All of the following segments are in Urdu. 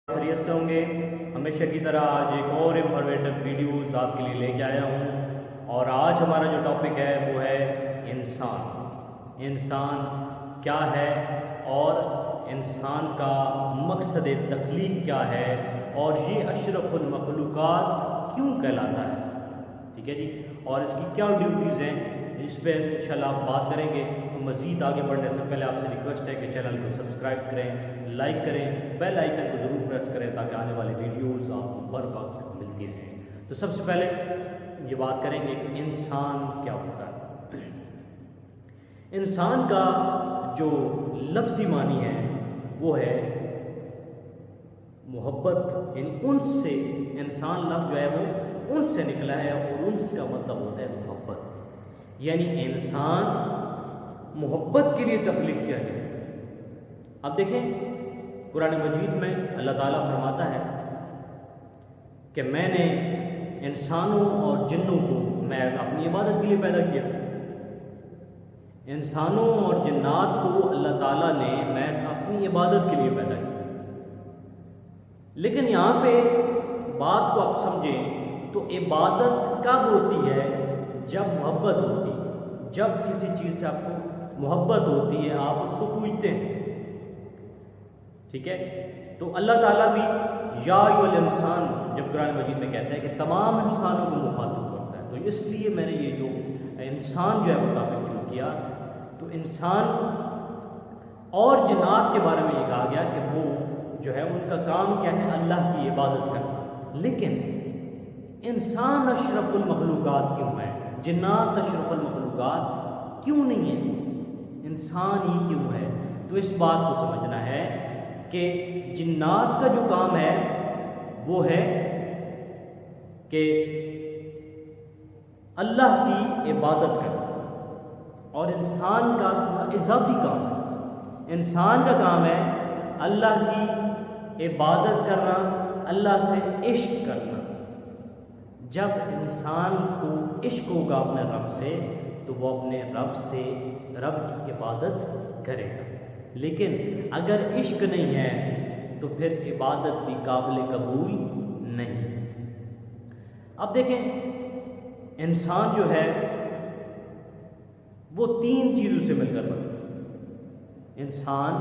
خیریت سے ہوں گے. ہمیشہ کی طرح آج ایک اور انفارمیٹیو ویڈیوز آپ کے لیے لے کے آیا ہوں، اور آج ہمارا جو ٹاپک ہے وہ ہے انسان کیا ہے اور انسان کا مقصد تخلیق کیا ہے، اور یہ اشرف المخلوقات کیوں کہلاتا ہے. ٹھیک ہے جی، اور اس کی کیا ڈیوٹیز ہیں، اس پہ انشاءاللہ آپ بات کریں گے. تو مزید آگے بڑھنے سے پہلے آپ سے ریکویسٹ ہے کہ چینل کو سبسکرائب کریں، لائک کریں، بیل آئیکن کو ضرور پریس کریں تاکہ آنے والے ویڈیوز آپ کو بر وقت ملتی رہیں. تو سب سے پہلے یہ بات کریں گے کہ انسان کیا ہوتا ہے. انسان کا جو لفظی معنی ہے وہ ہے محبت، یعنی انس سے. انسان لفظ جو ہے وہ انس سے نکلا ہے، اور انس کا مطلب ہوتا ہے محبت. یعنی انسان محبت کے لیے تخلیق کیا گیا. اب دیکھیں قرآن مجید میں اللہ تعالیٰ فرماتا ہے کہ میں نے انسانوں اور جنوں کو میں اپنی عبادت کے لیے پیدا کیا. انسانوں اور جنات کو اللہ تعالیٰ نے میں اپنی عبادت کے لیے پیدا کیا. لیکن یہاں پہ بات کو آپ سمجھیں تو عبادت کب ہوتی ہے؟ جب محبت ہوتی ہے. جب کسی چیز سے آپ کو محبت ہوتی ہے آپ اس کو پوجتے ہیں. ٹھیک ہے، تو اللہ تعالیٰ بھی یا ایھا الانسان جب قرآن مجید میں کہتا ہے کہ تمام انسانوں کو مخاطب کرتا ہے، تو اس لیے میں نے یہ جو انسان جو ہے وہ ٹاپک چوز کیا. تو انسان اور جنات کے بارے میں یہ کہا گیا کہ وہ جو ہے ان کا کام کیا ہے؟ اللہ کی عبادت کرنا. لیکن انسان اشرف المخلوقات کیوں ہے؟ جنات اشرف المخلوقات کیوں نہیں ہے؟ انسان ہی کیوں ہے؟ تو اس بات کو سمجھنا ہے کہ جنات کا جو کام ہے وہ ہے کہ اللہ کی عبادت کرنا، اور انسان کا اضافی کام ہے. انسان کا کام ہے اللہ کی عبادت کرنا، اللہ سے عشق کرنا. جب انسان کو عشق ہوگا اپنے رب سے تو وہ اپنے رب کی عبادت کرے گا. لیکن اگر عشق نہیں ہے تو پھر عبادت بھی قابل قبول نہیں. اب دیکھیں انسان جو ہے وہ تین چیزوں سے مل کر بنتا ہے. انسان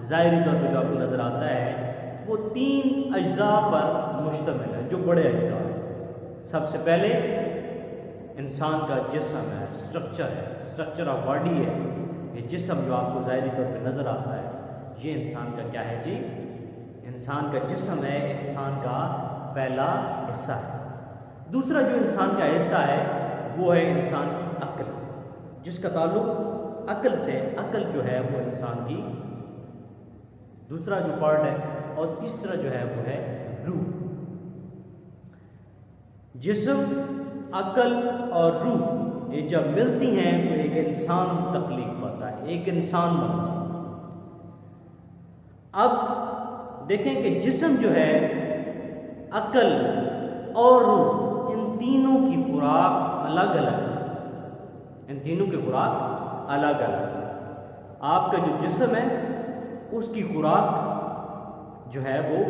ظاہری طور پہ جو آپ کو نظر آتا ہے وہ تین اجزاء پر مشتمل ہے جو بڑے اجزاء ہیں. سب سے پہلے انسان کا جسم ہے، اسٹرکچر آف باڈی ہے. یہ جسم جو آپ کو ظاہری طور پہ نظر آتا ہے یہ انسان کا کیا ہے جی؟ انسان کا جسم ہے، انسان کا پہلا حصہ ہے. دوسرا جو انسان کا حصہ ہے وہ ہے انسان کی عقل، جس کا تعلق عقل سے. عقل جو ہے وہ انسان کی دوسرا جو پارٹ ہے. اور تیسرا جو ہے وہ ہے روح. جسم، عقل اور روح یہ جب ملتی ہیں تو ایک انسان تخلیق پاتا ہے، ایک انسان بنتا ہے. اب دیکھیں کہ جسم جو ہے، عقل اور روح، ان تینوں کی خوراک الگ الگ ہے. ان تینوں کی خوراک الگ الگ ہے. آپ کا جو جسم ہے اس کی خوراک جو ہے وہ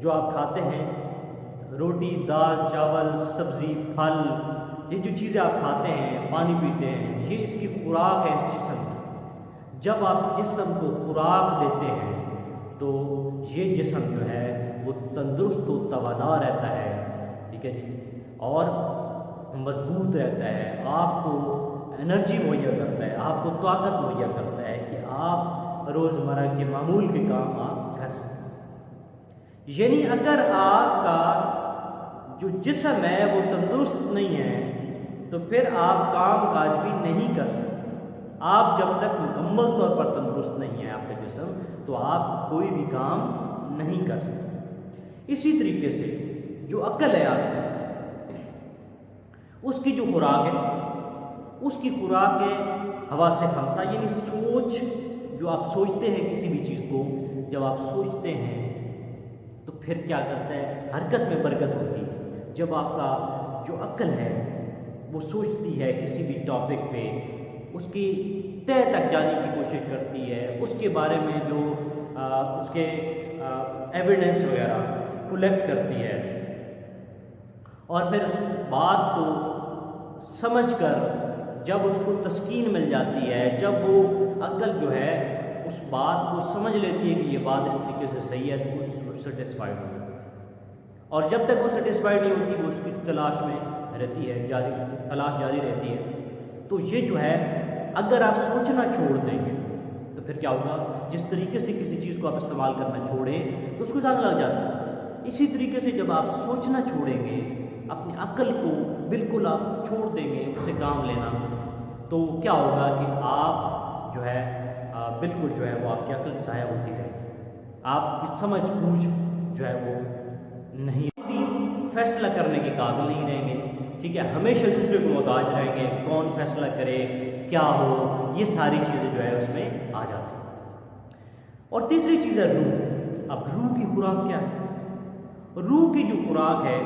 جو آپ کھاتے ہیں، روٹی، دال، چاول، سبزی، پھل، یہ جو چیزیں آپ کھاتے ہیں، پانی پیتے ہیں، یہ اس کی خوراک ہے اس جسم کی. جب آپ جسم کو خوراک دیتے ہیں تو یہ جسم جو ہے وہ تندرست و توانا رہتا ہے. ٹھیک ہے جی، اور مضبوط رہتا ہے، آپ کو انرجی مہیا کرتا ہے، آپ کو طاقت مہیا کرتا ہے کہ آپ روزمرہ کے معمول کے کام آپ کر سکیں. یعنی اگر آپ کا جو جسم ہے وہ تندرست نہیں ہے تو پھر آپ کام کاج بھی نہیں کر سکتے. آپ جب تک مکمل طور پر تندرست نہیں ہے آپ کا جسم تو آپ کوئی بھی کام نہیں کر سکتے. اسی طریقے سے جو عقل ہے آپ کی، اس کی جو خوراک ہے اس کی خوراک ہے حواس خمسہ، یعنی سوچ. جو آپ سوچتے ہیں کسی بھی چیز کو، جب آپ سوچتے ہیں تو پھر کیا کرتا ہے؟ حرکت میں برکت ہوتی ہے. جب آپ کا جو عقل ہے وہ سوچتی ہے کسی بھی ٹاپک پہ، اس کی تہہ تک جانے کی کوشش کرتی ہے، اس کے بارے میں جو اس کے ایویڈنس وغیرہ کلیکٹ کرتی ہے اور پھر اس بات کو سمجھ کر جب اس کو تسکین مل جاتی ہے، جب وہ عقل جو ہے اس بات کو سمجھ لیتی ہے کہ یہ بات اس طریقے سے صحیح ہے، تو اس سیٹسفائیڈ ہو جاتی ہے، اور جب تک وہ سیٹسفائیڈ نہیں ہوتی وہ اس کی تلاش میں رہتی ہے، تلاش جاری رہتی ہے۔ تو یہ جو ہے اگر آپ سوچنا چھوڑ دیں گے تو پھر کیا ہوگا؟ جس طریقے سے کسی چیز کو آپ استعمال کرنا چھوڑیں تو اس کو زیادہ لگ جاتا ہے، اسی طریقے سے جب آپ سوچنا چھوڑیں گے، اپنی عقل کو بالکل آپ چھوڑ دیں گے اس سے کام لینا، تو کیا ہوگا کہ آپ جو ہے بالکل جو ہے وہ آپ کی عقل ضائع ہوتی ہے، آپ کی سمجھ بوجھ جو ہے وہ نہیں بھی فیصلہ کرنے کے قابل نہیں رہیں گے، ٹھیک ہے، ہمیشہ دوسرے کو محتاج رہیں گے، کون فیصلہ کرے کیا ہو، یہ ساری چیزیں جو ہے اس میں آ جاتی ہیں۔ اور تیسری چیز ہے روح۔ اب روح کی خوراک کیا ہے؟ روح کی جو خوراک ہے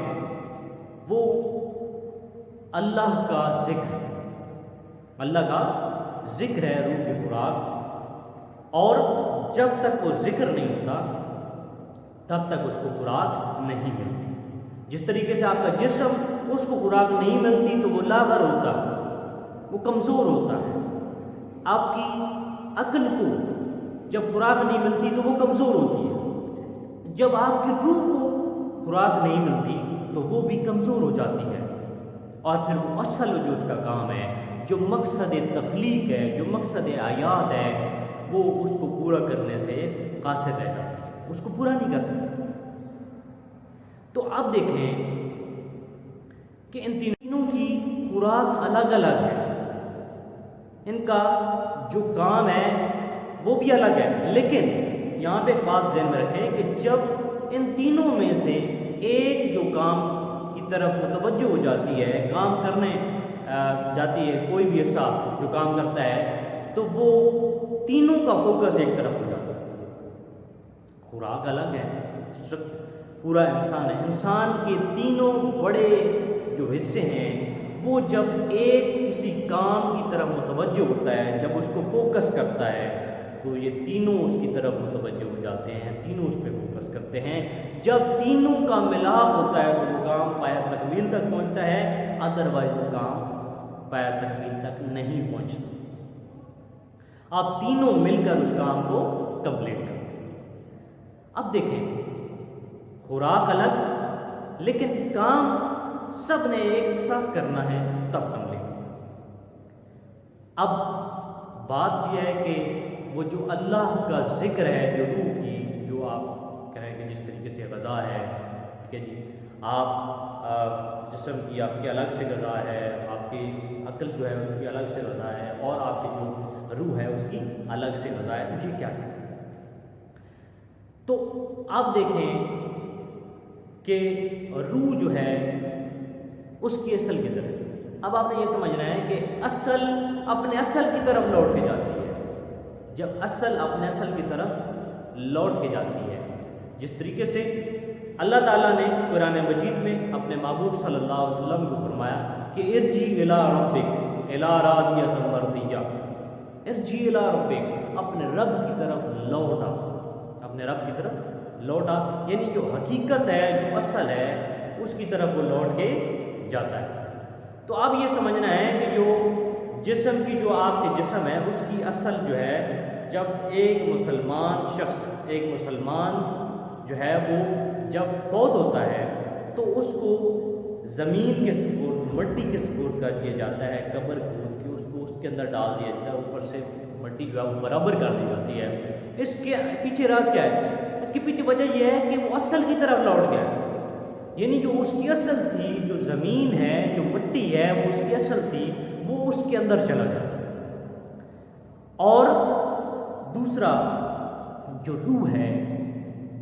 وہ اللہ کا ذکر ہے، اللہ کا ذکر ہے روح کی خوراک، اور جب تک وہ ذکر نہیں ہوتا تب تک اس کو خوراک نہیں ملتی۔ جس طریقے سے آپ کا جسم اس کو خوراک نہیں ملتی تو وہ لاغر ہوتا ہے، وہ کمزور ہوتا ہے، آپ کی عقل کو جب خوراک نہیں ملتی تو وہ کمزور ہوتی ہے، جب آپ کی روح کو خوراک نہیں ملتی تو وہ بھی کمزور ہو جاتی ہے، اور پھر وہ اصل جو اس کا کام ہے، جو مقصد تخلیق ہے، جو مقصد آیات ہے، وہ اس کو پورا کرنے سے قاصر رہ جاتا ہے، اس کو پورا نہیں کر سکتا۔ تو اب دیکھیں کہ ان تینوں کی خوراک الگ الگ ہے، ان کا جو کام ہے وہ بھی الگ ہے، لیکن یہاں پہ ایک بات ذہن میں رکھیں کہ جب ان تینوں میں سے ایک جو کام کی طرف متوجہ ہو جاتی ہے، کام کرنے جاتی ہے، کوئی بھی ایسا جو کام کرتا ہے، تو وہ تینوں کا فوکس ایک طرف ہو جاتا ہے۔ خوراک الگ ہے، پورا انسان ہے، انسان کے تینوں بڑے جو حصے ہیں وہ جب ایک کسی کام کی طرف متوجہ ہوتا ہے، جب اس کو فوکس کرتا ہے، تو یہ تینوں اس کی طرف متوجہ ہو جاتے ہیں، تینوں اس پہ فوکس کرتے ہیں۔ جب تینوں کا ملاپ ہوتا ہے تو وہ کام پایا تکمیل تک پہنچتا ہے، ادروائز وہ کام پایا تکمیل تک نہیں پہنچتا۔ آپ تینوں مل کر اس کام کو کمپلیٹ کرتے ہیں۔ اب دیکھیں، خوراک الگ لیکن کام سب نے ایک ساتھ کرنا ہے تب کمپلیٹ۔ اب بات یہ ہے کہ وہ جو اللہ کا ذکر ہے، جو روح کی، جو آپ کہیں کہ جس طریقے سے غذا ہے، ٹھیک ہے جی، آپ جسم کی آپ کی الگ سے غذا ہے، آپ کی عقل جو ہے اس کی الگ سے غذا ہے، اور آپ کی جو روح ہے اس کی الگ سے غذا ہے، تو یہ کیا چیز ہے؟ تو آپ دیکھیں کہ روح جو ہے اس کی اصل کی طرف، اب آپ نے یہ سمجھنا ہے کہ اصل اپنے اصل کی طرف لوٹ کے جاتی ہے۔ جب اصل اپنے اصل کی طرف لوٹ کے جاتی ہے، جس طریقے سے اللہ تعالیٰ نے قرآن مجید میں اپنے محبوب صلی اللہ علیہ وسلم کو فرمایا کہ ارجی الی ربک الی راضیۃ مرضیہ، ارجی الی ربک، اپنے رب کی طرف لوٹا، اپنے رب کی طرف لوٹا، یعنی جو حقیقت ہے، جو اصل ہے، اس کی طرف وہ لوٹ کے جاتا ہے۔ تو اب یہ سمجھنا ہے کہ جو جسم کی، جو آپ کے جسم ہے، اس کی اصل جو ہے، جب ایک مسلمان شخص، ایک مسلمان جو ہے وہ جب فوت ہوتا ہے تو اس کو زمین کے سپورٹ، مٹی کے سپورٹ کر دیا جاتا ہے، قبر کھود کے اس کو اس کے اندر ڈال دیا جاتا ہے، اوپر سے مٹی جو ہے وہ برابر کر دی جاتی ہے۔ اس کے پیچھے راز کیا ہے؟ اس کے پیچھے وجہ یہ ہے کہ وہ اصل کی طرف لوٹ گیا، یعنی جو اس کی اصل تھی، جو زمین ہے، جو مٹی ہے، وہ اس کی اصل تھی، وہ اس کے اندر چلا گیا۔ اور دوسرا جو روح ہے،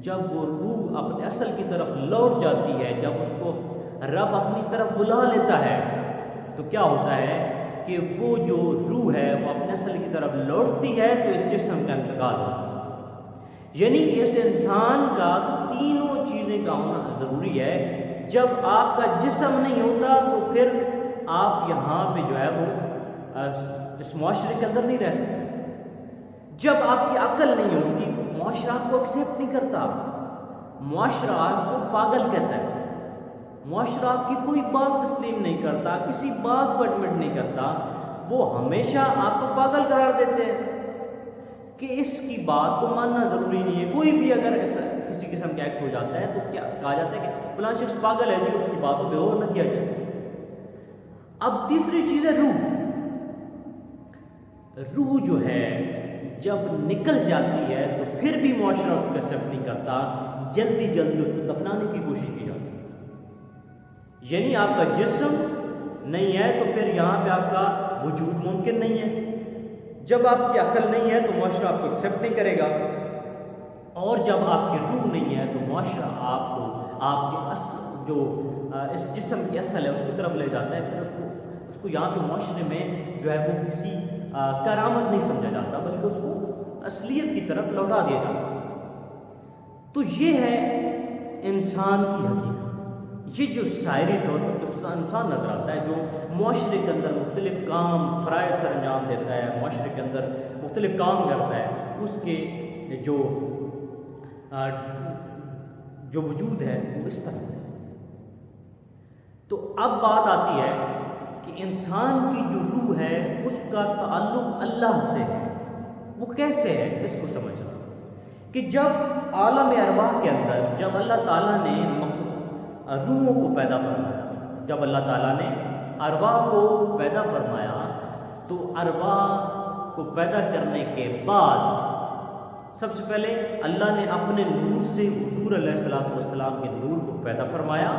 جب وہ روح اپنے اصل کی طرف لوٹ جاتی ہے، جب اس کو رب اپنی طرف بلا لیتا ہے، تو کیا ہوتا ہے کہ وہ جو روح ہے وہ اپنے اصل کی طرف لوٹتی ہے تو اس جسم کا انتقال ہوتا ہے۔ یعنی اس انسان کا تینوں چیزیں کا ہونا ضروری ہے۔ جب آپ کا جسم نہیں ہوتا تو پھر آپ یہاں پہ جو ہے وہ اس معاشرے کے اندر نہیں رہ سکتے۔ جب آپ کی عقل نہیں ہوتی تو معاشرہ آپ کو ایکسیپٹ نہیں کرتا، معاشرہ آپ کو پاگل کہتا ہے، معاشرہ آپ کی کوئی بات تسلیم نہیں کرتا، کسی بات کو ایڈمٹ نہیں کرتا، وہ ہمیشہ آپ کو پاگل قرار دیتے ہیں کہ اس کی بات کو ماننا ضروری نہیں ہے۔ کوئی بھی اگر ایسا کسی قسم کا ایکٹ ہو جاتا ہے تو کیا کہا جاتا ہے کہ فلاں شخص پاگل ہے جی، اس کی بات کو بے غور نہ کیا جائے۔ اب تیسری چیز ہے روح۔ روح جو ہے جب نکل جاتی ہے تو پھر بھی معاشرہ اس کو ایکسیپٹ نہیں کرتا، جلدی جلدی اس کو دفنانے کی کوشش کی جاتی ہے۔ یعنی آپ کا جسم نہیں ہے تو پھر یہاں پہ آپ کا وجود ممکن نہیں ہے۔ جب آپ کی عقل نہیں ہے تو معاشرہ آپ کو ایکسیپٹ نہیں کرے گا، اور جب آپ کی روح نہیں ہے تو معاشرہ آپ کو آپ کے اصل جو اس جسم کی اصل ہے اس کی طرف لے جاتا ہے، پھر اس کو یہاں پہ معاشرے میں جو ہے وہ کسی کرامت نہیں سمجھا جاتا بلکہ اس کو اصلیت کی طرف لوٹا دیا جاتا۔ تو یہ ہے انسان کی حقیقت، یہ جو ظاہری طور پر جو انسان نظر آتا ہے، جو معاشرے کے اندر مختلف کام فرائض سر انجام دیتا ہے، معاشرے کے اندر مختلف کام کرتا ہے، اس کے جو وجود ہے وہ اس طرح سے۔ تو اب بات آتی ہے کہ انسان کی جو روح ہے اس کا تعلق اللہ سے ہے۔ وہ کیسے ہے اس کو سمجھنا کہ جب عالم ارواح کے اندر جب اللہ تعالیٰ نے روحوں کو پیدا فرمایا، جب اللہ تعالیٰ نے ارواح کو پیدا فرمایا تو ارواح کو پیدا کرنے کے بعد سب سے پہلے اللہ نے اپنے نور سے حضور علیہ السلام کے نور کو پیدا فرمایا،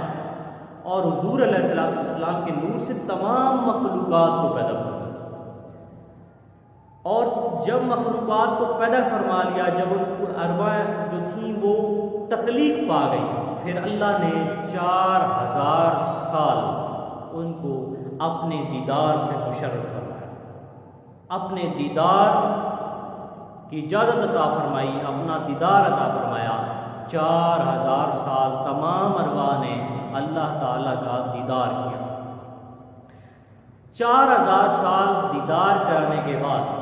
اور حضور علیہ السلام کے نور سے تمام مخلوقات کو پیدا فرمایا۔ اور جب مخلوقات کو پیدا فرما لیا، جب ان کو ارواح جو تھیں وہ تخلیق پا گئی، پھر اللہ نے 4000 سال ان کو اپنے دیدار سے مشرف فرمایا، اپنے دیدار کی اجازت عطا فرمائی، اپنا دیدار عطا فرمایا۔ 4000 سال تمام ارواح نے اللہ تعالیٰ کا دیدار کیا۔ 4000 سال دیدار کرنے کے بعد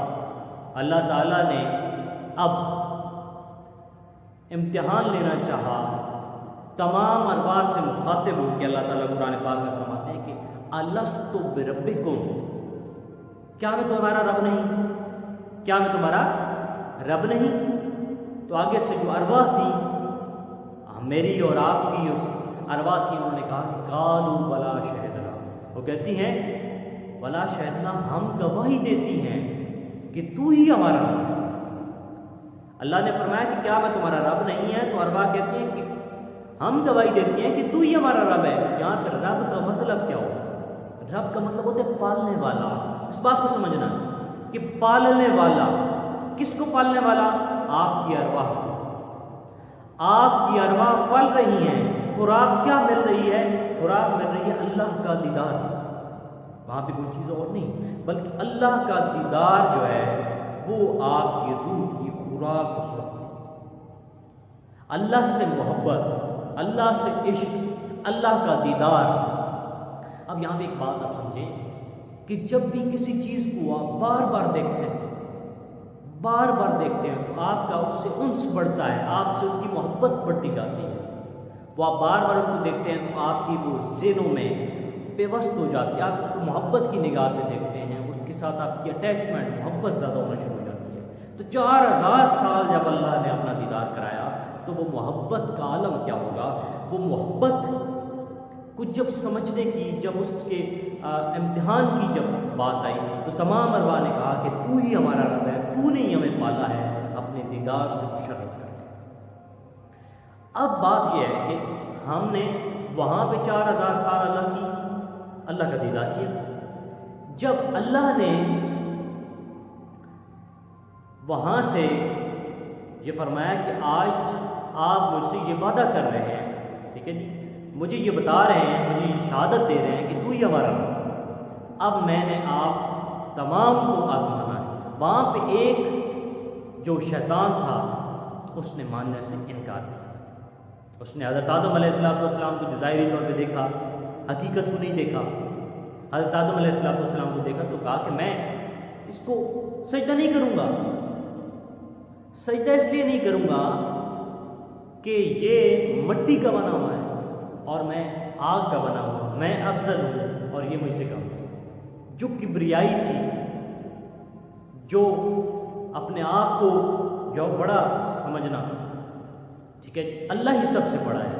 اللہ تعالیٰ نے اب امتحان لینا چاہا، تمام ارواح سے مخاطب ہو کے اللہ تعالیٰ قرآن پاک میں فرماتے ہیں کہ الستُ بربکم، کیا میں تمہارا رب نہیں؟ کیا میں تمہارا رب نہیں؟ تو آگے سے جو ارواح تھی، میری اور آپ کی جو ارواح تھی، انہوں نے کہا قالوا بلا شہدنا، وہ کہتی ہیں بلا شہدنا، ہم گواہی دیتی ہیں کہ تو ہی ہمارا رب ہے۔ اللہ نے فرمایا کہ کیا میں تمہارا رب نہیں ہے؟ تو ارواح کہتی ہیں کہ ہم گواہی دیتی ہیں کہ تو ہی ہمارا رب ہے۔ یہاں پر رب کا مطلب کیا ہوگا؟ رب کا مطلب ہوتا ہے پالنے والا۔ اس بات کو سمجھنا کہ پالنے والا، کس کو پالنے والا؟ آپ کی ارواح کو۔ آپ کی ارواح پل رہی ہیں، خوراک کیا مل رہی ہے؟ خوراک مل رہی ہے اللہ کا دیدار، وہاں پہ کوئی چیز اور نہیں بلکہ اللہ کا دیدار جو ہے وہ آپ کی روح کی خوراک اس وقت تھی۔ اللہ سے محبت، اللہ سے عشق، اللہ کا دیدار۔ اب یہاں پہ ایک بات آپ سمجھیں کہ جب بھی کسی چیز کو آپ بار بار دیکھتے ہیں، بار بار دیکھتے ہیں تو آپ کا اس سے انس بڑھتا ہے، آپ سے اس کی محبت بڑھتی جاتی ہے۔ وہ آپ بار بار اس کو دیکھتے ہیں تو آپ کی وہ ذہنوں میں پیوست ہو جاتی ہے، آپ اس کو محبت کی نگاہ سے دیکھتے ہیں، اس کے ساتھ آپ کی اٹیچمنٹ، محبت زیادہ ہونا شروع ہو جاتی ہے۔ تو 4000 سال جب اللہ نے اپنا دیدار کرایا تو وہ محبت کا عالم کیا ہوگا؟ وہ محبت کچھ جب سمجھنے کی، جب اس کے امتحان کی جب بات آئی تو تمام ارواح نے کہا کہ تو ہی ہمارا رب ہے، تو نے ہی ہمیں پالا ہے اپنے دیدار سے مشرف کر کے۔ اب بات یہ ہے کہ ہم نے وہاں پہ 4000 سال اللہ کا دیدار کیا۔ جب اللہ نے وہاں سے یہ فرمایا کہ آج آپ مجھ سے یہ وعدہ کر رہے ہیں، ٹھیک ہے جی، مجھے یہ بتا رہے ہیں، مجھے یہ شہادت دے رہے ہیں کہ تو ہی ہمارا رب ہے، اب میں نے آپ تمام کو آزمانا ہے۔ وہاں پہ ایک جو شیطان تھا اس نے ماننے سے انکار کیا، اس نے حضرت آدم علیہ السلام کو جو ظاہری طور پہ دیکھا، حقیقت کو نہیں دیکھا۔ حضرت آدم علیہ السلام کو دیکھا تو کہا کہ میں اس کو سجدہ نہیں کروں گا، سجدہ اس لیے نہیں کروں گا کہ یہ مٹی کا بنا ہوا ہے اور میں آگ کا بنا ہوا، میں افضل ہوں اور یہ مجھ سے کم۔ جو کبریائی تھی، جو اپنے آپ کو جو بڑا سمجھنا، ٹھیک ہے، اللہ ہی سب سے بڑا ہے،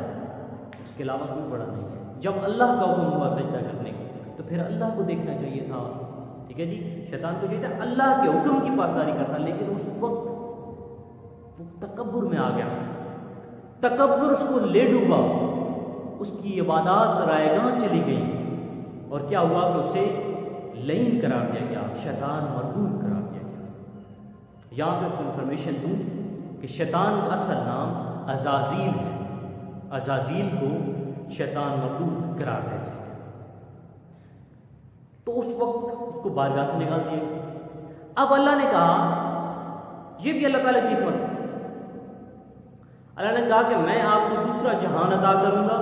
اس کے علاوہ کوئی بڑا نہیں ہے۔ جب اللہ کا حکم ہوا سجدہ کرنے کا تو پھر اللہ کو دیکھنا چاہیے تھا، ٹھیک ہے جی۔ شیطان کو چاہیے تھا اللہ کے حکم کی پاسداری کرتا، لیکن اس وقت وہ تکبر میں آ گیا، تکبر اس کو لے ڈوبا، اس کی عبادات رائے گاہ چلی گئی، اور کیا ہوا کہ اسے لعین قرار دیا گیا، شیطان مردود قرار دیا گیا۔ یہاں پہ کوئی انفارمیشن دوں کہ شیطان کا اصل نام عزازیل ہے، عزازیل کو شیطان مردود قرار دیا گیا۔ تو اس وقت اس کو بارگاہ سے نکال دیا گیا۔ اب اللہ نے کہا، یہ بھی اللہ تعالیٰ کی حکمت تھی، اللہ نے کہا کہ میں آپ کو دوسرا جہان عطا کروں گا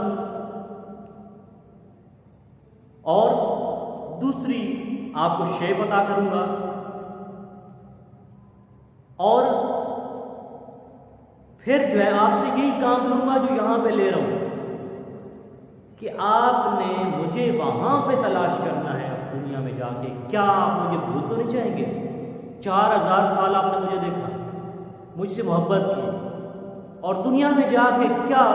اور دوسری آپ کو شیب عطا کروں گا، اور پھر جو ہے آپ سے یہی کام کروں گا جو یہاں پہ لے رہا ہوں، کہ آپ نے مجھے وہاں پہ تلاش کرنا ہے اس دنیا میں جا کے۔ کیا آپ مجھے بھول تو نہیں چاہیں گے؟ 4000 سال آپ نے مجھے دیکھا، مجھ سے محبت کی، اور دنیا میں جا کے کیا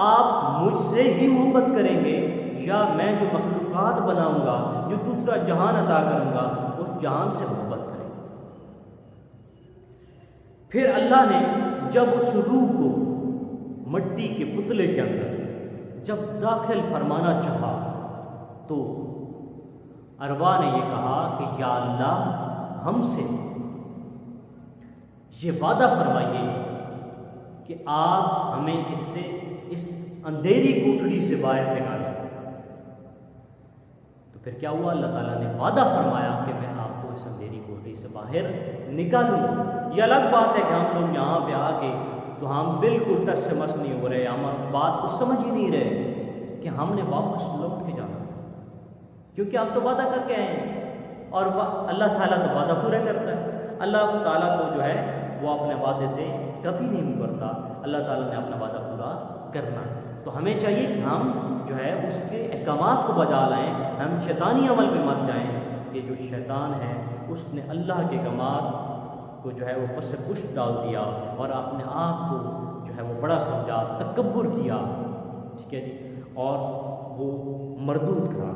آپ مجھ سے ہی محبت کریں گے، یا میں جو مخلوقات بناؤں گا، جو دوسرا جہان عطا کروں گا، اس جہان سے محبت کریں گے؟ پھر اللہ نے جب اس روح کو مٹی کے پتلے کے اندر جب داخل فرمانا چاہا تو ارواح نے یہ کہا کہ یا اللہ ہم سے یہ وعدہ فرمائیے کہ آپ ہمیں اس اندھیری کوٹڑی سے باہر نکالیں۔ تو پھر کیا ہوا؟ اللہ تعالیٰ نے وعدہ فرمایا کہ میں آپ کو اس اندھیری کوٹڑی سے باہر نکالوں۔ یہ الگ بات ہے کہ ہم لوگ یہاں پہ آ کے تو ہم بالکل ٹس سے مس نہیں ہو رہے، ہم اس بات کو سمجھ ہی نہیں رہے کہ ہم نے واپس لوٹ کے جانا، کیونکہ آپ تو وعدہ کر کے آئے ہیں، اور اللہ تعالیٰ تو وعدہ پورا کرتا ہے۔ اللہ تعالیٰ تو جو ہے وہ اپنے وعدے سے کبھی نہیں مکرتا، اللہ تعالیٰ نے اپنا وعدہ پورا کرنا ہے۔ تو ہمیں چاہیے کہ ہم جو ہے اس کے احکامات کو بجا لائیں، ہم شیطانی عمل پہ مت جائیں کہ جو شیطان ہے اس نے اللہ کے احکامات کو جو ہے وہ پس پش ڈال دیا اور اپنے آپ کو جو ہے وہ بڑا سمجھا، تکبر کیا، ٹھیک ہے جی، اور وہ مردود کرا۔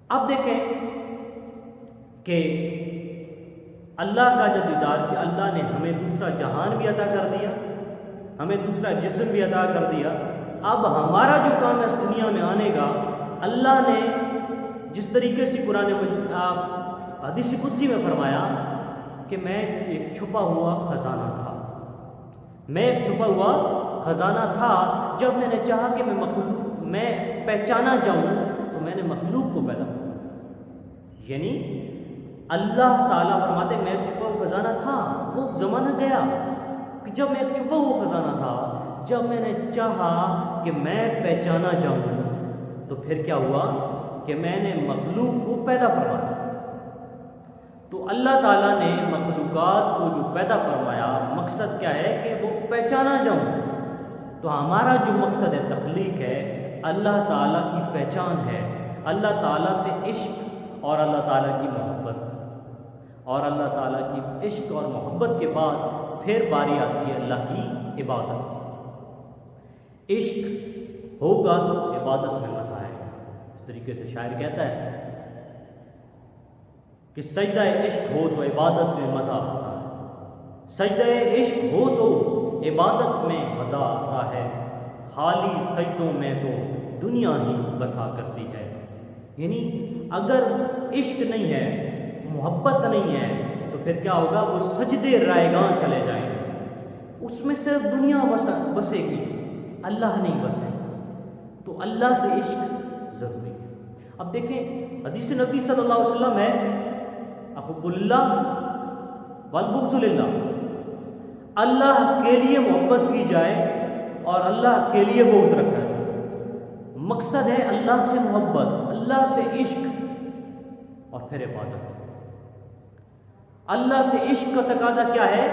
اب دیکھیں کہ اللہ کا جب دیدار کہ اللہ نے ہمیں دوسرا جہان بھی عطا کر دیا، ہمیں دوسرا جسم بھی عطا کر دیا، اب ہمارا جو کام ہے اس دنیا میں آنے کا، اللہ نے جس طریقے سے قرآن حدیث قدسی میں فرمایا کہ میں ایک چھپا ہوا خزانہ تھا، میں ایک چھپا ہوا خزانہ تھا، جب میں نے چاہا کہ میں پہچانا جاؤں تو میں نے مخلوق کو پیدا کیا۔ یعنی اللہ تعالیٰ فرماتے میں ایک چھپا ہوا خزانہ تھا، وہ زمانہ گیا کہ جب میں ایک چھپا ہوا خزانہ تھا، جب میں نے چاہا کہ میں پہچانا جاؤں تو پھر کیا ہوا کہ میں نے مخلوق کو پیدا فرمایا۔ تو اللہ تعالیٰ نے مخلوقات کو جو پیدا فرمایا، مقصد کیا ہے کہ وہ پہچانا جاؤں۔ تو ہمارا جو مقصد ہے تخلیق ہے، اللہ تعالیٰ کی پہچان ہے، اللہ تعالیٰ سے عشق اور اللہ تعالیٰ کی محبت، اور اللہ تعالیٰ کی عشق اور محبت کے بعد پھر باری آتی ہے اللہ کی عبادت کی۔ عشق ہوگا تو عبادت میں مزہ آئے گا، اس طریقے سے شاعر کہتا ہے کہ سجدہ عشق ہو تو عبادت میں مزہ آتا ہے، سجدہ عشق ہو تو عبادت میں مزہ آتا ہے، خالی سجدوں میں تو دنیا ہی بسا کرتی ہے۔ یعنی اگر عشق نہیں ہے، محبت نہیں ہے تو پھر کیا ہوگا؟ وہ سجدے رائے گاہ چلے جائیں گے، اس میں صرف دنیا بسے گی، اللہ نہیں بسے گا۔ تو اللہ سے عشق ضروری ہے۔ اب دیکھیں حدیث نبی صلی اللہ علیہ وسلم ہے احب اللہ والبغض للہ، اللہ کے لیے محبت کی جائے اور اللہ کے لیے بغض رکھا جائے۔ مقصد ہے اللہ سے محبت، اللہ سے عشق اور پھر عبادت۔ اللہ سے عشق کا تقاضا کیا ہے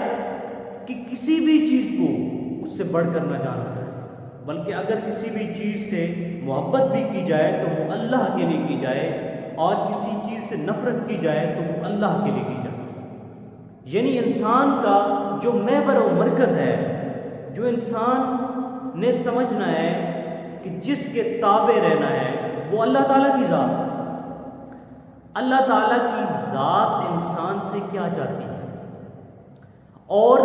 کہ کسی بھی چیز کو اس سے بڑھ کر نہ جانا ہے، بلکہ اگر کسی بھی چیز سے محبت بھی کی جائے تو وہ اللہ کے لیے کی جائے، اور کسی چیز سے نفرت کی جائے تو وہ اللہ کے لیے کی جائے۔ یعنی انسان کا جو محور و مرکز ہے، جو انسان نے سمجھنا ہے کہ جس کے تابع رہنا ہے، وہ اللہ تعالیٰ کی ذات ہے۔ اللہ تعالیٰ کی ذات انسان سے کیا چاہتی ہے، اور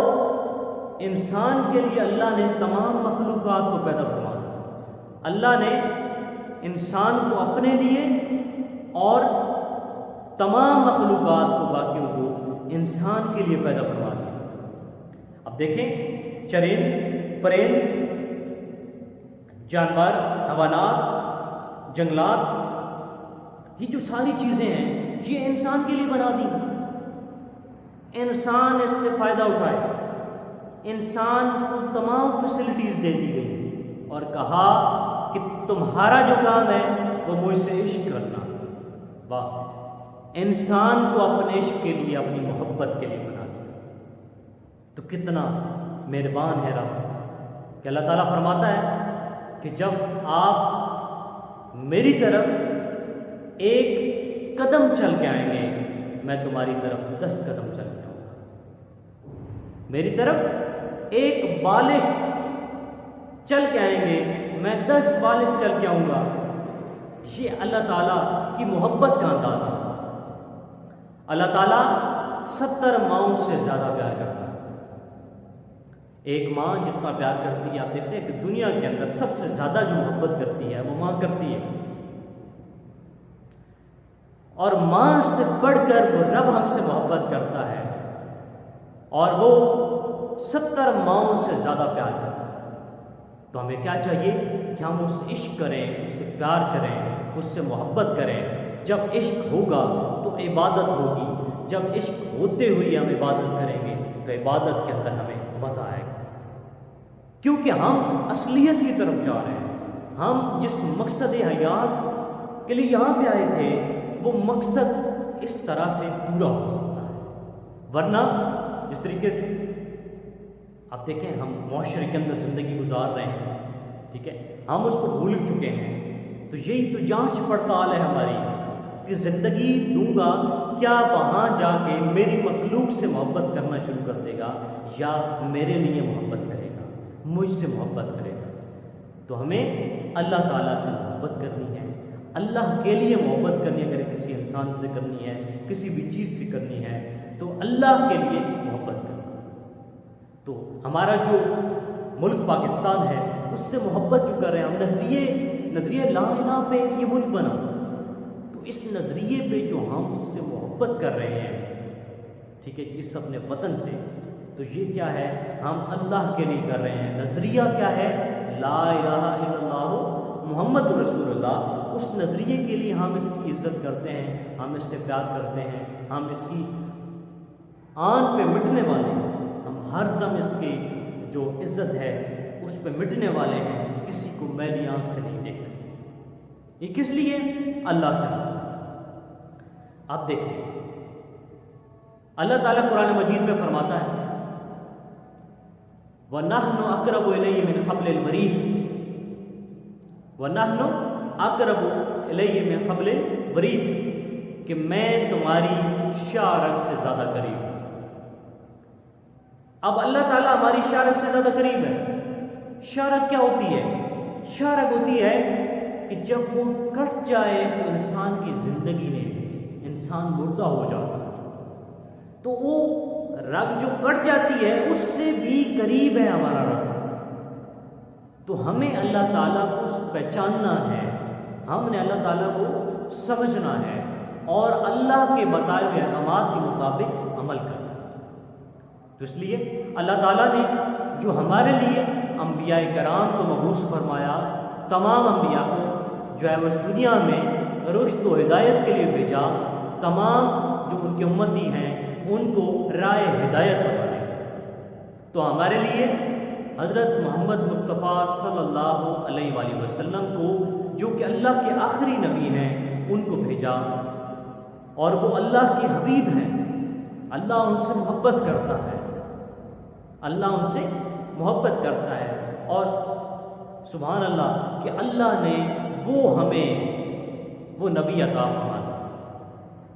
انسان کے لیے اللہ نے تمام مخلوقات کو پیدا فرمایا۔ اللہ نے انسان کو اپنے لیے اور تمام مخلوقات کو، باقیوں کو انسان کے لیے پیدا فرما دیا۔ اب دیکھیں، چرند، پرند، جانور، حیوانات، جنگلات، یہ جو ساری چیزیں ہیں یہ انسان کے لیے بنا دی۔ انسان اس سے فائدہ اٹھائے، انسان کو تمام فیسلٹیز دے دی گئی اور کہا کہ تمہارا جو کام ہے وہ مجھ سے عشق کرنا۔ واہ! انسان کو اپنے عشق کے لیے، اپنی محبت کے لیے بنا دیا۔ تو کتنا مہربان ہے رب کہ اللہ تعالیٰ فرماتا ہے کہ جب آپ میری طرف ایک قدم چل کے آئیں گے، میں تمہاری طرف 10 قدم چل کے آؤں گا۔ میری طرف ایک بالش چل کے آئیں گے، میں 10 بالش چل کے آؤں گا۔ یہ اللہ تعالیٰ کی محبت کا انداز ہے۔ اللہ تعالیٰ 70 ماؤں سے زیادہ پیار کرتا ہے۔ ایک ماں جتنا پیار کرتی ہے، آپ دیکھتے ہیں کہ دنیا کے اندر سب سے زیادہ جو محبت کرتی ہے وہ ماں کرتی ہے، اور ماں سے بڑھ کر وہ رب ہم سے محبت کرتا ہے، اور وہ 70 ماؤں سے زیادہ پیار کرتا ہے۔ تو ہمیں کیا چاہیے کہ ہم اس سے عشق کریں، اس سے پیار کریں، اس سے محبت کریں۔ جب عشق ہوگا تو عبادت ہوگی، جب عشق ہوتے ہوئے ہم عبادت کریں گے تو عبادت کے اندر ہمیں مزہ آئے گا، کیونکہ ہم اصلیت کی طرف جا رہے ہیں۔ ہم جس مقصد حیات کے لیے یہاں پہ آئے تھے وہ مقصد اس طرح سے پورا ہو سکتا ہے، ورنہ جس طریقے سے آپ دیکھیں ہم معاشرے کے اندر زندگی گزار رہے ہیں، ٹھیک ہے، ہم اس کو بھول چکے ہیں۔ تو یہی تو جانچ پڑتال ہے ہماری کہ زندگی دوں گا، کیا وہاں جا کے میری مخلوق سے محبت کرنا شروع کر دے گا، یا میرے لیے محبت کرے گا، مجھ سے محبت کرے گا۔ تو ہمیں اللہ تعالیٰ سے محبت کرنی ہے، اللہ کے لیے محبت کرنی ہے۔ اگر کسی انسان سے کرنی ہے، کسی بھی چیز سے کرنی ہے، تو اللہ کے لیے محبت کرنی ہے۔ تو ہمارا جو ملک پاکستان ہے اس سے محبت جو کر رہے ہیں ہم، نظریے لا الہ پہ یہ ملک بنا، تو اس نظریے پہ جو ہم اس سے محبت کر رہے ہیں، ٹھیک ہے، اس اپنے وطن سے، تو یہ کیا ہے، ہم اللہ کے لیے کر رہے ہیں۔ نظریہ کیا ہے؟ لا الہ الا اللہ محمد رسول اللہ۔ اس نظریے کے لیے ہم اس کی عزت کرتے ہیں، ہم اس سے پیار کرتے ہیں، ہم اس کی آن پہ مٹنے والے ہیں، ہم ہر دم اس کی جو عزت ہے اس پہ مٹنے والے ہیں، کسی کو میلی آنکھ سے نہیں دیکھتے۔ یہ کس لیے؟ اللہ سے۔ آپ دیکھیں اللہ تعالیٰ قرآن مجید میں فرماتا ہے وَنَحْنُ أَقْرَبُ إِلَيْهِ مِنْ حَبْلِ الْوَرِيدِ، وَنَحْنُ أَقْرَبُ إِلَيْهِ مِنْ حَبْلِ الْوَرِيدِ، کہ میں تمہاری شاہ رگ سے زیادہ قریب ہوں۔ اب اللہ تعالیٰ ہماری شاہ رگ سے زیادہ قریب ہے۔ شاہ رگ کیا ہوتی ہے؟ شاہ رگ ہوتی ہے کہ جب وہ کٹ جائے تو انسان کی زندگی نہیں رہتی، انسان مردہ ہو جاتا ہے، تو وہ رگ جو کٹ جاتی ہے اس سے بھی قریب ہے ہمارا رب۔ تو ہمیں اللہ تعالیٰ کو پہچاننا ہے، ہم نے اللہ تعالیٰ کو سمجھنا ہے اور اللہ کے بتائے ہوئے احکامات کے مطابق عمل کرنا ہے۔ تو اس لیے اللہ تعالیٰ نے جو ہمارے لیے انبیاء کرام کو مبعوث فرمایا، تمام انبیاء کو جو ہے وہ اس دنیا میں رشد و ہدایت کے لیے بھیجا، تمام جو ان کے امتی ہیں ان کو رائے ہدایت بتانے، تو ہمارے لیے حضرت محمد مصطفیٰ صلی اللہ علیہ وآلہ وسلم کو، جو کہ اللہ کے آخری نبی ہیں، ان کو بھیجا، اور وہ اللہ کے حبیب ہیں، اللہ ان سے محبت کرتا ہے، اللہ ان سے محبت کرتا ہے۔ اور سبحان اللہ کہ اللہ نے ہمیں وہ نبی عطا فرمایا،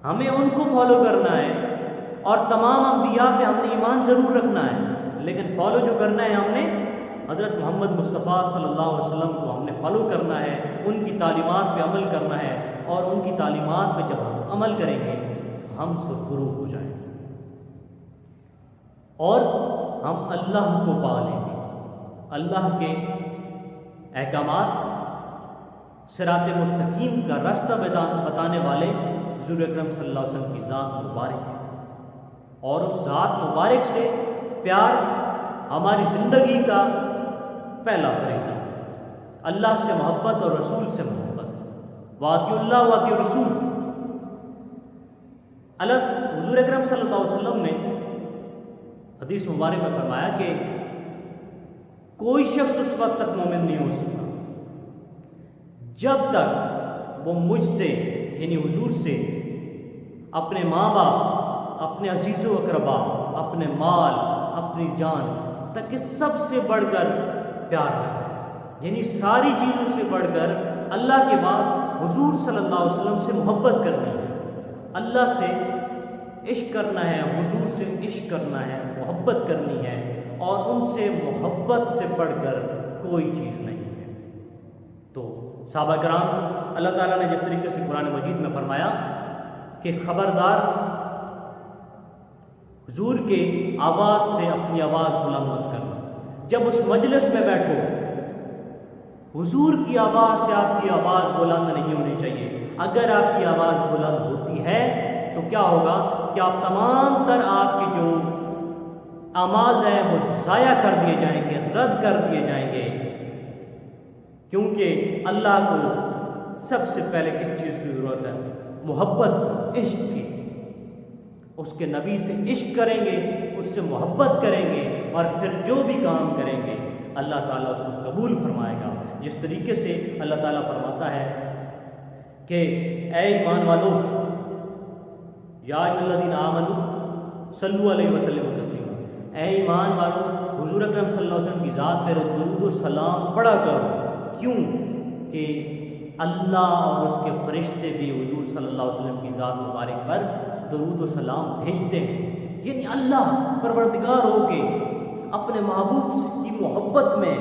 ہمیں ان کو فالو کرنا ہے، اور تمام انبیاء پہ ہم نے ایمان ضرور رکھنا ہے، لیکن فالو جو کرنا ہے ہم نے حضرت محمد مصطفیٰ صلی اللہ علیہ وسلم کو ہم نے فالو کرنا ہے، ان کی تعلیمات پہ عمل کرنا ہے، اور ان کی تعلیمات پہ جب ہم عمل کریں گے تو ہم سرخرو ہو جائیں گے اور ہم اللہ کو پا لیں گے۔ اللہ کے احکامات، صراط مستقیم کا راستہ بتانے والے حضور اکرم صلی اللہ علیہ وسلم کی ذات مبارک ہے، اور اس ذات مبارک سے پیار ہماری زندگی کا پہلا فریضہ ہے۔ اللہ سے محبت اور رسول سے محبت، واطیع اللہ واطیع رسول۔ حضور اکرم صلی اللہ علیہ وسلم نے حدیث مبارک میں فرمایا کہ کوئی شخص اس وقت تک مومن نہیں ہو سکتا جب تک وہ مجھ سے یعنی حضور سے اپنے ماں باپ، اپنے عزیز و اقربا، اپنے مال، اپنی جان تک کہ سب سے بڑھ کر پیار رکھے، یعنی ساری چیزوں سے بڑھ کر اللہ کے بعد حضور صلی اللہ علیہ وسلم سے محبت کرنی ہے، اللہ سے عشق کرنا ہے، حضور سے عشق کرنا ہے، محبت کرنی ہے، اور ان سے محبت سے بڑھ کر کوئی چیز نہیں ہے۔ تو صحابہ کرام، اللہ تعالیٰ نے جس طریقے سے قرآن مجید میں فرمایا کہ خبردار حضور کے آواز سے اپنی آواز بلند مت کرنا، جب اس مجلس میں بیٹھو حضور کی آواز سے آپ کی آواز بلند نہیں ہونی چاہیے۔ اگر آپ کی آواز بلند ہوتی ہے تو کیا ہوگا کہ آپ تمام تر آپ کے جو اعمال ہیں وہ ضائع کر دیے جائیں گے، رد کر دیے جائیں گے، کیونکہ اللہ کو سب سے پہلے کس چیز کی ضرورت ہے؟ محبت، عشق کی۔ اس کے نبی سے عشق کریں گے، اس سے محبت کریں گے، اور پھر جو بھی کام کریں گے اللہ تعالیٰ اس کو قبول فرمائے گا۔ جس طریقے سے اللہ تعالیٰ فرماتا ہے کہ اے ایمان والو، یا ایھا الذین آمنوا صلوا علیہ وسلم تسلیما، اے ایمان والو حضور اکرم صلی اللہ علیہ وسلم کی ذات پر درود و سلام پڑھا کرو۔ کیوں کہ اللہ اور اس کے فرشتے بھی حضور صلی اللہ علیہ وسلم کی ذات مبارک پر درود و سلام بھیجتے ہیں، یعنی اللہ پروردگار ہو کے اپنے محبوب کی محبت میں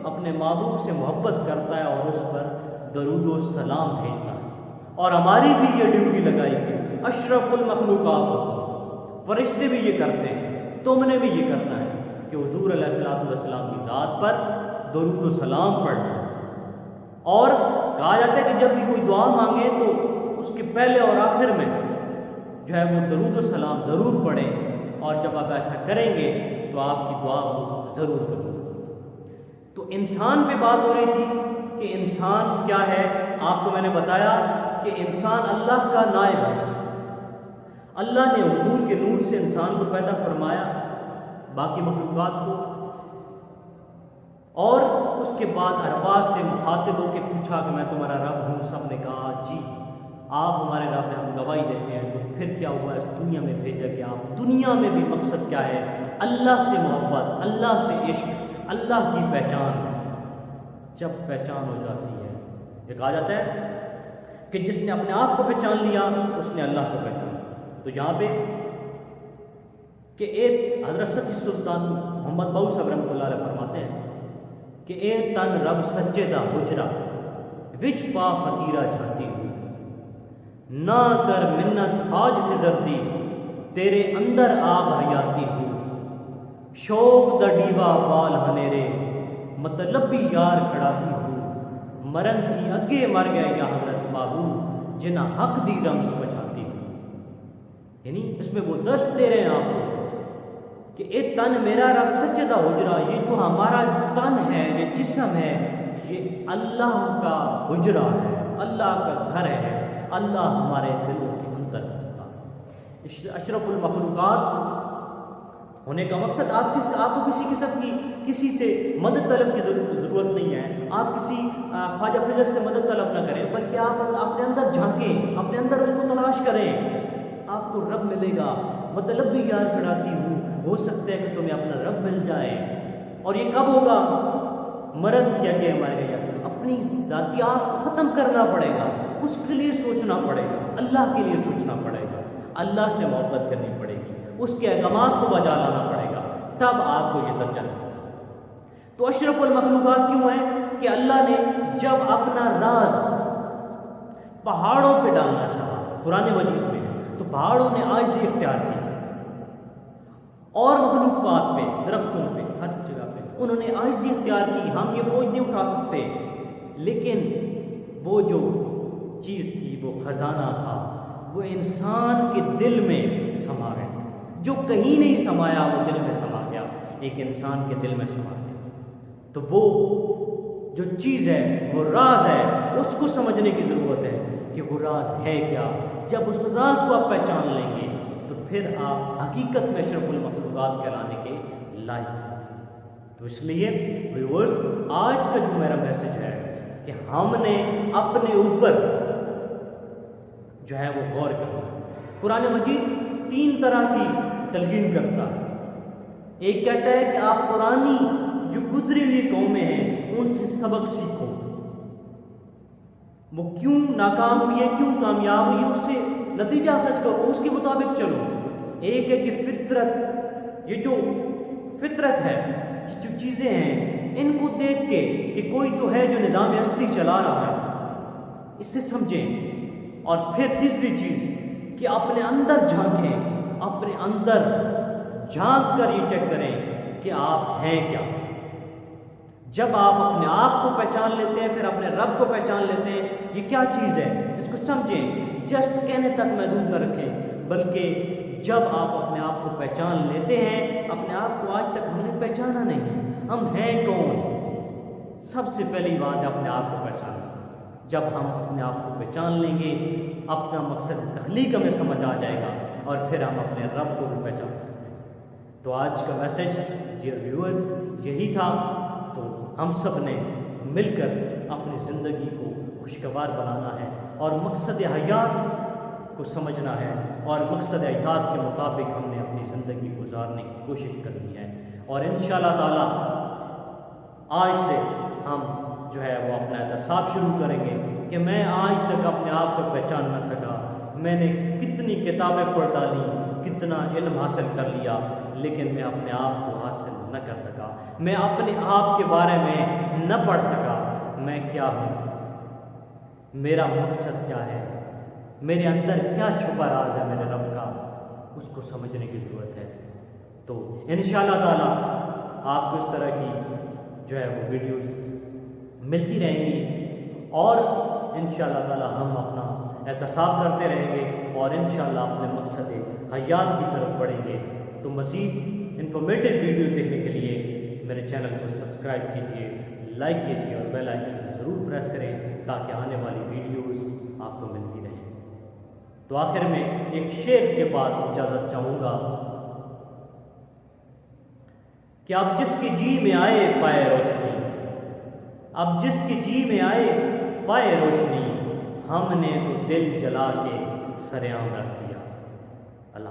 اپنے محبوب سے محبت کرتا ہے اور اس پر درود و سلام بھیجتا ہے۔ اور ہماری بھی یہ ڈیوٹی لگائی کہ اشرف المخلوقات، فرشتے بھی یہ کرتے ہیں، تم نے بھی یہ کرنا ہے کہ حضور علیہ الصلوۃ والسلام کی ذات پر درود و سلام پڑھنا۔ اور کہا جاتا ہے کہ جب بھی کوئی دعا مانگے تو اس کے پہلے اور آخر میں جو ہے وہ درود و سلام ضرور پڑھیں، اور جب آپ ایسا کریں گے تو آپ کی دعا کو ضرور قبول ہوگی۔ تو انسان پہ بات ہو رہی تھی کہ انسان کیا ہے۔ آپ کو میں نے بتایا کہ انسان اللہ کا نائب ہے۔ اللہ نے حضور کے نور سے انسان کو پیدا فرمایا، باقی مخلوقات کو، اور اس کے بعد ارواح سے مخاطب ہو کے پوچھا کہ میں تمہارا رب ہوں۔ سب نے کہا جی آپ ہمارے رب ہیں، ہم گواہی دیتے ہیں۔ تو پھر کیا ہوا؟ اس دنیا میں بھیجا گیا۔ دنیا میں بھی مقصد کیا ہے؟ اللہ سے محبت، اللہ سے عشق، اللہ کی پہچان۔ جب پہچان ہو جاتی ہے، یہ کہا جاتا ہے کہ جس نے اپنے آپ کو پہچان لیا اس نے اللہ کو پہچانا۔ تو یہاں پہ کہ ایک حضرت سچی سلطان محمد بہو صاحب رحمۃ اللہ علیہ فرماتے ہیں کہ اے تن رب سجدہ حجرا وچ پا فقیرہ جاتی ہوئی، نہ کر منت حاج خزردی تیرے اندر آب حیاتی ہوں، شوق دا ڈیوا بال ہنیرے مطلبی یار کھڑاتی ہوں، مرن کی اگے مر گئے یا حضرت بابو جنہ حق دی رمز بچاتی ہوں۔ یعنی اس میں وہ درس دے رہے ہیں آپ کو کہ اے تن میرا رب سجدہ حجرا، یہ جو ہمارا تن ہے، یہ جسم ہے، یہ اللہ کا حجرا ہے، اللہ کا گھر ہے، اللہ ہمارے دلوں کے اندر بستا ہے۔ اشرف المخلوقات ہونے کا مقصد آپ کو کسی قسم کی کسی سے مدد طلب کی ضرورت نہیں ہے۔ آپ کسی خواجہ خضر سے مدد طلب نہ کریں، بلکہ آپ اپنے اندر جھانکیں، اپنے اندر اس کو تلاش کریں، آپ کو رب ملے گا۔ مطلب بھی یاد کراتی ہوں، ہو سکتا ہے کہ تمہیں اپنا رب مل جائے۔ اور یہ کب ہوگا؟ مرد کیا کہ ہمارے گیا، اپنی ذاتیات کو ختم کرنا پڑے گا، اس کے لیے سوچنا پڑے گا، اللہ کے لیے سوچنا پڑے گا، اللہ سے محبت کرنی پڑے گی، اس کے احکامات کو بجا لانا پڑے گا، تب آپ کو یہ درجہ مل سکتا ہے۔ تو اشرف المخلوقات کیوں ہے؟ کہ اللہ نے جب اپنا راز پہاڑوں پہ ڈالنا چاہا، قرآن مجید میں، تو پہاڑوں نے عاجزی اختیار کی، اور مخلوقات پہ، درختوں پہ، ہر جگہ پہ انہوں نے عاجزی اختیار کی۔ ہم یہ بوجھ نہیں اٹھا سکتے، لیکن وہ جو چیز تھی، وہ خزانہ تھا، وہ انسان کے دل میں سما گیا، جو کہیں نہیں سمایا وہ دل میں سما گیا، ایک انسان کے دل میں سما گیا۔ تو وہ جو چیز ہے، وہ راز ہے، اس کو سمجھنے کی ضرورت ہے کہ وہ راز ہے کیا۔ جب اس راز کو آپ پہچان لیں گے تو پھر آپ حقیقت میں اشرف المخلوقات کہلانے کے لائق ہیں۔ تو اس لیے ویورز، آج کا جو میرا میسج ہے کہ ہم نے اپنے اوپر جو ہے وہ غور کرنا ہے۔ قرآن مجید 3 طرح کی تلقین کرتا ہے۔ ایک کہتا ہے کہ آپ پرانی جو گزری ہوئی قومیں ہیں ان سے سبق سیکھو، وہ کیوں ناکام ہوئی ہے، کیوں کامیاب ہوئی ہے، اس سے نتیجہ اخذ کرو، اس کے مطابق چلو۔ ایک ہے کہ فطرت، یہ جو فطرت ہے، یہ جو چیزیں ہیں، ان کو دیکھ کے کہ کوئی تو ہے جو نظام ہستی چلا رہا ہے، اسے سمجھیں۔ اور پھر تیسری چیز کہ اپنے اندر جھانکیں، اپنے اندر جھانک کر یہ چیک کریں کہ آپ ہیں کیا۔ جب آپ اپنے آپ کو پہچان لیتے ہیں، پھر اپنے رب کو پہچان لیتے ہیں، یہ کیا چیز ہے، اس کو سمجھیں، جسٹ کہنے تک محدود نہ رکھیں، بلکہ جب آپ اپنے آپ کو پہچان لیتے ہیں، اپنے آپ کو آج تک ہم نے پہچانا نہیں، ہم ہیں کون؟ سب سے پہلی بات ہے اپنے آپ کو پہچاننا۔ جب ہم اپنے آپ کو پہچان لیں گے، اپنا مقصد تخلیق ہمیں سمجھ آ جائے گا، اور پھر ہم اپنے رب کو بھی پہچان سکتے ہیں۔ تو آج کا میسج ڈیئر ویورز یہی تھا۔ تو ہم سب نے مل کر اپنی زندگی کو خوشگوار بنانا ہے، اور مقصد حیات کو سمجھنا ہے، اور مقصد حیات کے مطابق ہم نے اپنی زندگی گزارنے کی کوشش کرنی ہے۔ اور انشاءاللہ تعالیٰ آج سے ہم جو ہے وہ اپنا احتساب شروع کریں گے کہ میں آج تک اپنے آپ کو پہچان نہ سکا، میں نے کتنی کتابیں پڑھ ڈالی، کتنا علم حاصل کر لیا، لیکن میں اپنے آپ کو حاصل نہ کر سکا، میں اپنے آپ کے بارے میں نہ پڑھ سکا، میں کیا ہوں، میرا مقصد کیا ہے، میرے اندر کیا چھپا راز ہے میرے رب کا، اس کو سمجھنے کی ضرورت ہے۔ تو انشاءاللہ تعالیٰ آپ کو اس طرح کی جو ہے وہ ویڈیوز ملتی رہیں گی، اور انشاءاللہ تعالیٰ ہم اپنا احتساب کرتے رہیں گے، اور انشاءاللہ اپنے مقصد حیات کی طرف بڑھیں گے۔ تو مزید انفارمیٹیو ویڈیو دیکھنے کے لیے میرے چینل کو سبسکرائب کیجیے، لائک کیجیے، اور بیل آئیکن کو ضرور پریس کریں تاکہ آنے والی ویڈیوز آپ کو ملتی رہیں۔ تو آخر میں ایک شعر کے بعد اجازت چاہوں گا کہ اب جس کی جی میں آئے پائے روشنی، اب جس کی جی میں آئے پائے روشنی، ہم نے تو دل جلا کے سر عام رکھ دیا۔ اللہ